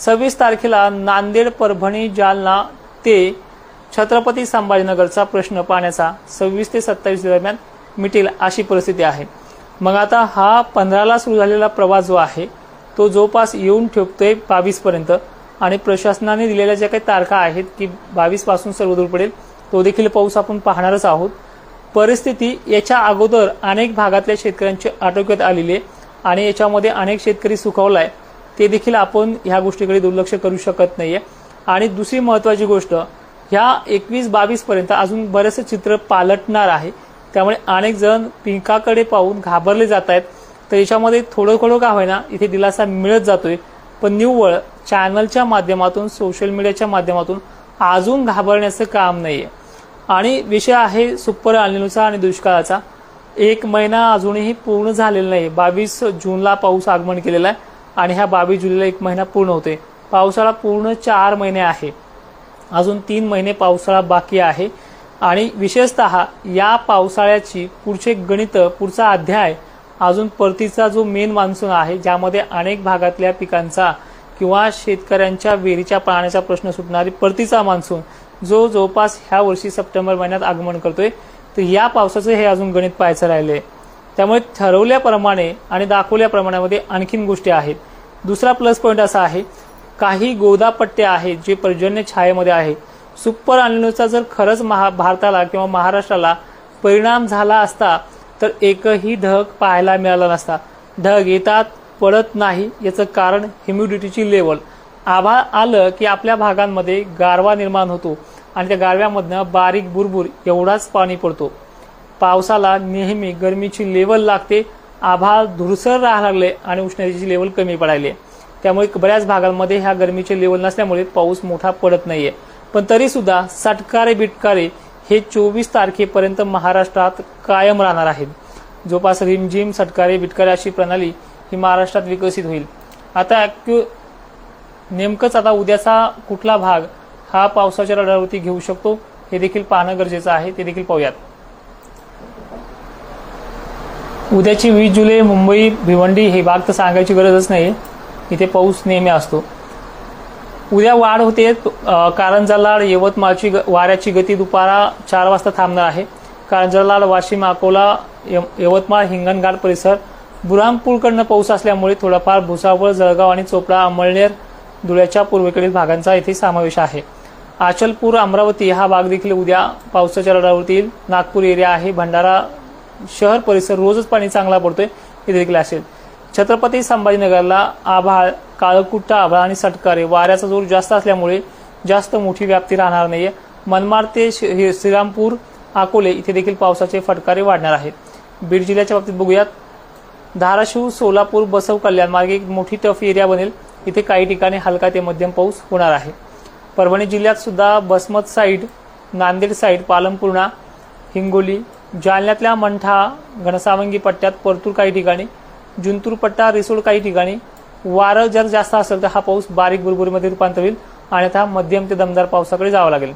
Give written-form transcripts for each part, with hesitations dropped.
26 तारखेला नांदेड, परभणी, जालना ते छत्रपती संभाजीनगरचा प्रश्न पाण्याचा 26 ते 27 दरम्यान मिटेल अशी परिस्थिती आहे। मग आता हा 15ला सुरू झालेला प्रवास जो आहे तो जवळपास येऊन ठेपतोय 22 पर्यंत आणि प्रशासनाने दिलेल्या ज्या काही तारखा आहेत की 22 पासून सर्वदूर पडेल तो देखील पाऊस आपण पाहणारच आहोत। परिस्थिती याच्या अगोदर अनेक भागातल्या शेतकऱ्यांची आटोक्यात आलेली आहे आणि याच्यामध्ये अनेक शेतकरी सुखावलाय ते देखील आपण ह्या गोष्टीकडे दुर्लक्ष करू शकत नाहीये। आणि दुसरी महत्त्वाची गोष्ट ह्या 21-22 पर्यंत अजून बरेचसे चित्र पालटणार आहे, त्यामुळे अनेक जण पिकाकडे पाहून घाबरले जात आहेत। तर याच्यामध्ये थोडं का होईना इथे दिलासा मिळत जातोय, पण निव्वळ चॅनलच्या माध्यमातून सोशल मीडियाच्या माध्यमातून अजून घाबरण्याचं काम नाहीये। आणि विषय आहे सुपर एल्निनोचा आणि दुष्काळाचा। 1 महिना अजूनही पूर्ण झालेला नाही। 22 जूनला पाऊस आगमन केलेला आहे आणि ह्या 22 जुलैला 1 महिना पूर्ण होते। पावसाळा पूर्ण 4 महिने आहे, अजून 3 महिने पावसाळा बाकी आहे। आणि विशेषतः या पावसाळ्याची पुढचे गणित, पुढचा अध्याय अजून परतीचा जो मेन मान्सून आहे ज्यामध्ये अनेक भागातल्या पिकांचा किंवा शेतकऱ्यांच्या विहिरीच्या पाण्याचा प्रश्न सुटणारी परतीचा मान्सून जो जवळपास ह्या वर्षी सप्टेंबर महिन्यात आगमन करतोय, तर या पावसाचं हे अजून गणित पाहायचं राहिलंय। त्यामुळे ठरवल्याप्रमाणे आणि दाखवल्याप्रमाणामध्ये आणखीन गोष्टी आहेत। दुसरा प्लस पॉईंट असा आहे, काही गोदापट्टे आहेत जे पर्जन्य छायेमध्ये आहे। सुपर एल्निनोचा जर खरंच भारताला किंवा महाराष्ट्राला परिणाम झाला असता तर एकही ढग पाहायला मिळाला नसता। ढग येतात पडत नाही, याचं कारण ह्युमिडिटीची लेवल। आभाळ आलं की आपल्या भागांमध्ये गारवा निर्माण होतो आणि त्या गारव्यामधनं बारीक बुरबुर एवढाच पाणी पडतो। पावसाला नेहमी गरमीची लेवल लागते, आभाळ धुरसर राहायला लागले आणि उष्णतेची लेवल कमी पडायली, त्यामुळे बऱ्याच भागांमध्ये ह्या गरमीचे लेवल नसल्यामुळे पाऊस मोठा पडत नाहीये। पण तरी सुद्धा सटकारे बिटकारे हे 24 तारखेपर्यंत महाराष्ट्रात कायम राहणार आहेत। जवळपास रिमझिम सटकारे बिटकारे अशी प्रणाली ही महाराष्ट्रात विकसित होईल। आता नेमकंच आता उद्याचा कुठला भाग हा पावसाच्या रडावरती घेऊ शकतो हे देखील पाहणं गरजेचं आहे, ते देखील पाहूयात। उद्याची 20 जुलै मुंबई, भिवंडी हे भाग तर सांगायची गरजच नाही, इथे पाऊस नेहमी असतो। उद्या वाढ होते, कारंजा लाड यवतमाळची वाऱ्याची गती दुपारा 4 वाजता थांबणार आहे। कारंजा लाड, वाशिम, अकोला, यवतमाळ, हिंगणघाट परिसर, बुरहानपूरकडनं पाऊस असल्यामुळे थोडाफार भुसावळ, जळगाव आणि चोपडा, अमळनेर, धुळ्याच्या पूर्वेकडील भागांचा इथे समावेश आहे। अचलपूर, अमरावती हा भाग देखील उद्या पावसाच्या रडावरती येईल। नागपूर एरिया आहे, भंडारा शहर परिसर रोजच पाणी चांगला पडतोय, हे देखील असेल। छत्रपती संभाजीनगरला आभाळ, काळकुट्टा आभाळ आणि सटकारे, वाऱ्याचा जोर जास्त असल्यामुळे जास्त मोठी व्याप्ती राहणार नाहीये। मनमाड ते श्रीरामपूर, अकोले इथे देखील पावसाचे फटकारे वाढणार आहेत। बीड जिल्ह्याच्या बाबतीत बघूयात, धाराशिव, सोलापूर, बसव कल्याण मार्गे एक मोठी टफ एरिया बनेल, इथे काही ठिकाणी हलका ते मध्यम पाऊस होणार आहे। परभणी जिल्ह्यात सुद्धा बसमत साईड, नांदेड साईड, पालमपूर्णा, हिंगोली, जालन्यातल्या मंठा, घनसावंगी पट्ट्यात परतूर काही ठिकाणी, जिंतूर पट्टा, रिसोड काही ठिकाणी वारं जर जास्त असेल तर हा पाऊस बारीक बुरबुरीमध्ये रूपांतर होईल आणि आता मध्यम ते दमदार पावसाकडे जावं लागेल।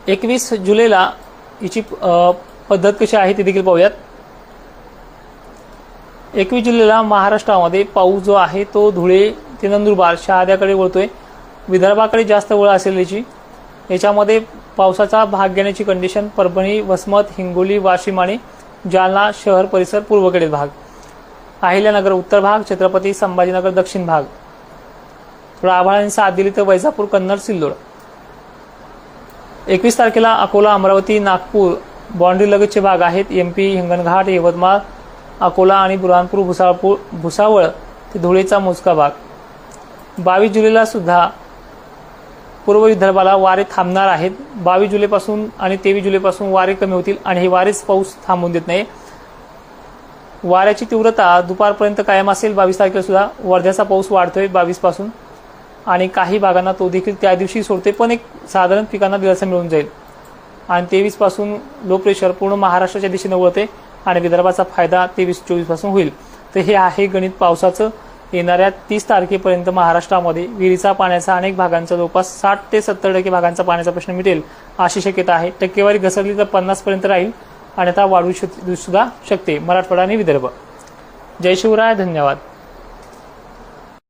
21 जुलैला याची पद्धत कशी आहे ते देखील पाहूयात। 21 जुलैला महाराष्ट्रामध्ये पाऊस जो आहे तो धुळे ते नंदुरबार शहाद्याकडे वळतोय, विदर्भाकडे जास्त वळ असेल याच्यामध्ये पावसाचा भाग घेण्याची कंडिशन परभणी, वसमत, हिंगोली, वाशिम आणि जालना शहर परिसर पूर्वेकडील भाग, अहिल्यानगर उत्तर भाग, छत्रपती संभाजीनगर दक्षिण भाग, थोडा आभाळाने साथ दिली तर वैजापूर, कन्नड, सिल्लोड। 21 तारखेला अकोला, अमरावती, नागपूर बाउंड्री लगतचे भाग आहेत, एमपी, हिंगणघाट, यवतमाळ, अकोला आणि बुरहानपूर, भुसावळ ते धुळेचा मोजका भाग। 22 जुलैला सुद्धा पूर्व विदर्भाला वारे थांबणार आहेत। 22 जुलैपासून आणि 23 जुलैपासून वारे कमी होतील आणि हे वारेच पाऊस थांबून देत नाही। वाऱ्याची तीव्रता दुपारपर्यंत कायम असेल। 22 तारखेला सुद्धा वर्ध्याचा पाऊस वाढतोय 22 पासून आणि काही भागांना तो देखील त्या दिवशी सोडते, पण एक साधारण पिकांना दिलासा मिळून जाईल। आणि 23 पासून लो प्रेशर पूर्ण महाराष्ट्राच्या दिशेने वळते आणि विदर्भाचा फायदा 23-24 पासून होईल। तर हे आहे गणित पावसाचं। येणाऱ्या 30 तारखेपर्यंत महाराष्ट्रामध्ये विहिरीचा पाण्याचा अनेक भागांचा जवळपास 60 ते 70% भागांचा पाण्याचा प्रश्न मिटेल अशी शक्यता आहे। टक्केवारी घसरली तर 50 पर्यंत राहील आणि आता वाढू सुद्धा शकते मराठवाडा आणि विदर्भ। जय शिवराय, धन्यवाद।